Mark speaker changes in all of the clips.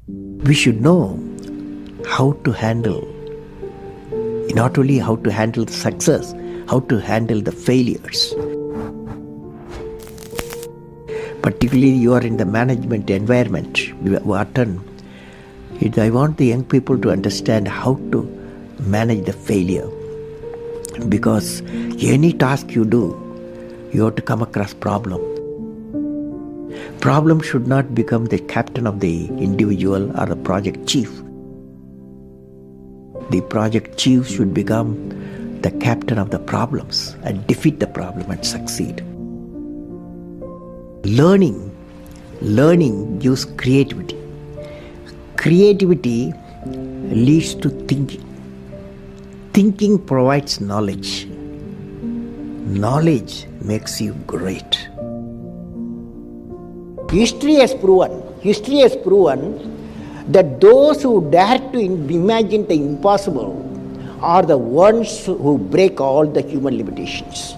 Speaker 1: We should know how to handle, not only how to handle the success, how to handle the failures. Particularly you are in the management environment, Wharton. I want the young people to understand how to manage the failure. Because any task you do, you have to come across problem. Problem should not become the captain of the individual or the project chief. The project chief should become the captain of the problems and defeat the problem and succeed. Learning gives creativity. Creativity leads to thinking. Thinking provides knowledge. Knowledge makes you great. History has proven that those who dare to imagine the impossible are the ones who break all the human limitations.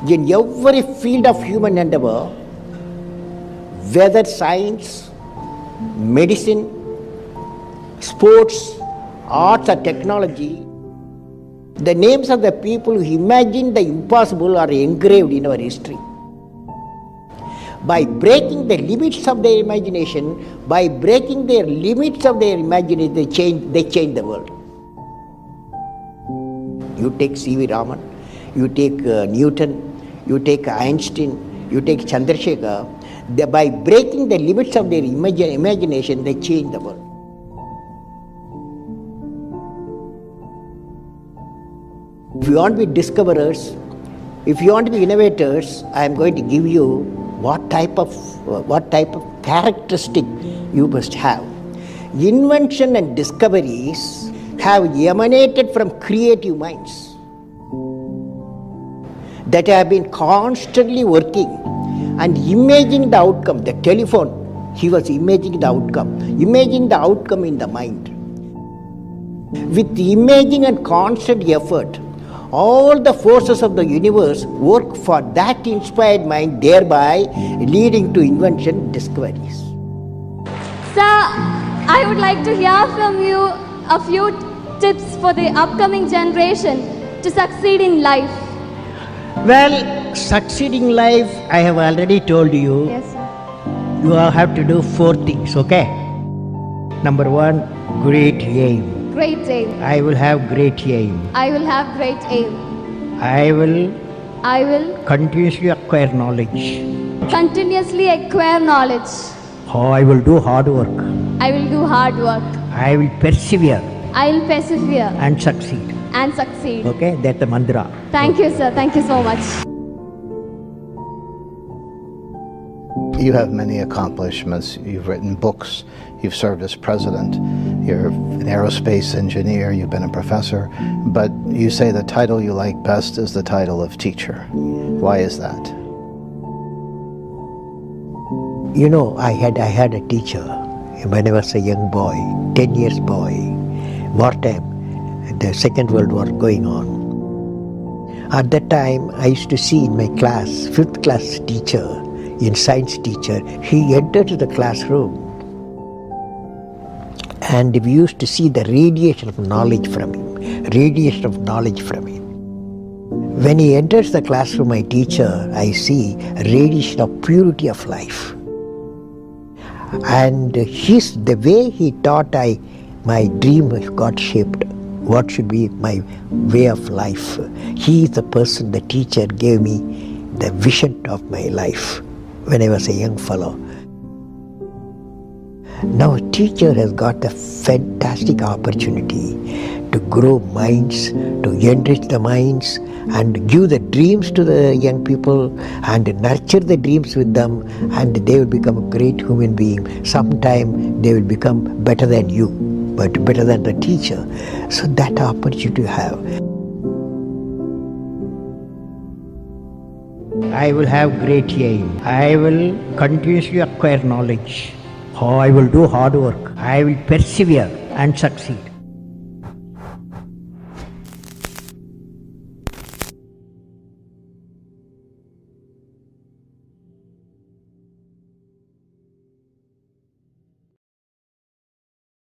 Speaker 1: In every field of human endeavor, whether science, medicine, sports, arts or technology, the names of the people who imagined the impossible are engraved in our history. By breaking the limits of their imagination, they change the world. You take C.V. Raman, you take Newton, you take Einstein, you take Chandrasekhar. By breaking the limits of their imagination, they change the world. If you want to be discoverers, if you want to be innovators, I am going to give you what type of characteristic you must have. Invention and discoveries have emanated from creative minds that have been constantly working and imagining the outcome. The telephone, he was imagining the outcome in the mind. With imaging and constant effort, all the forces of the universe work for that inspired mind, thereby leading to invention and discoveries.
Speaker 2: Sir, I would like to hear from you a few tips for the upcoming generation to succeed in life.
Speaker 1: Well, succeeding in life, I have already told you.
Speaker 2: Yes, sir.
Speaker 1: You have to do 4 things, okay? Number 1, great aim.
Speaker 2: Great aim.
Speaker 1: I will have great aim.
Speaker 2: I will have great aim.
Speaker 1: I will
Speaker 2: continuously acquire knowledge.
Speaker 1: I will do hard work.
Speaker 2: I will persevere.
Speaker 1: And succeed. Okay, that's the mantra.
Speaker 2: Thank you, sir. Thank you so much.
Speaker 3: You have many accomplishments. You've written books. You've served as president. You're an aerospace engineer. You've been a professor. But you say the title you like best is the title of teacher. Why is that?
Speaker 1: You know, I had a teacher when I was a young boy, 10 years boy, wartime, the Second World War going on. At that time, I used to see in my class, 5th class teacher, in science teacher, he entered the classroom and we used to see the radiation of knowledge from him. When he enters the classroom, my teacher, I see a radiation of purity of life. And the way he taught, my dream got shaped. What should be my way of life? He is the person, the teacher gave me the vision of my life when I was a young fellow. Now a teacher has got a fantastic opportunity to grow minds, to enrich the minds and give the dreams to the young people and nurture the dreams with them, and they will become a great human being. Sometime they will become better than you, but better than the teacher. So that opportunity you have. I will have great aim. I will continuously acquire knowledge. I will do hard work. I will persevere and succeed.